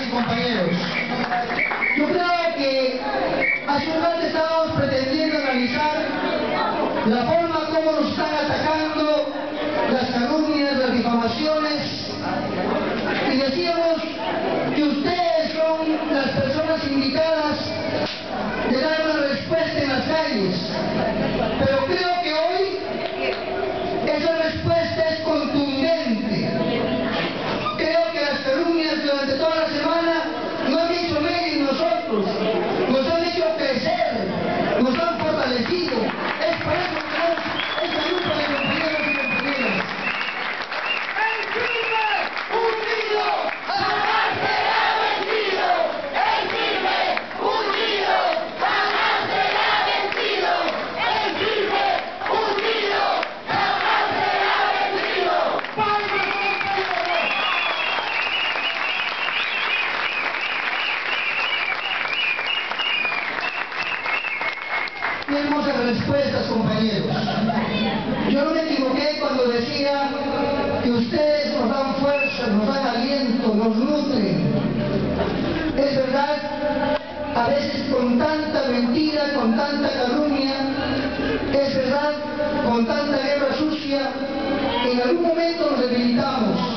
y compañeros, yo creo que hace un rato estábamos pretendiendo analizar la forma como nos están atacando las calumnias, las difamaciones, y decíamos que ustedes son las personas indicadas de dar una respuesta en las calles, pero creo que hoy esa respuesta es contundente. Creo que las calumnias durante toda la semana no han hecho menos en nosotros, nos han hecho crecer, nos han fortalecido. Es por eso que tenemos esta grupo de compañeros y compañeras. ¡El firme unido jamás será vencido! ¡El firme unido jamás será vencido! ¡El firme unido jamás será vencido! ¡Palmas, compañeros! ¡Qué hermosas respuestas, compañeros! Yo no me equivoqué cuando decía que ustedes nos dan fuerza, nos dan aliento, nos nutren. Es verdad, a veces con tanta mentira, con tanta calumnia, es verdad, con tanta guerra sucia, en algún momento nos debilitamos.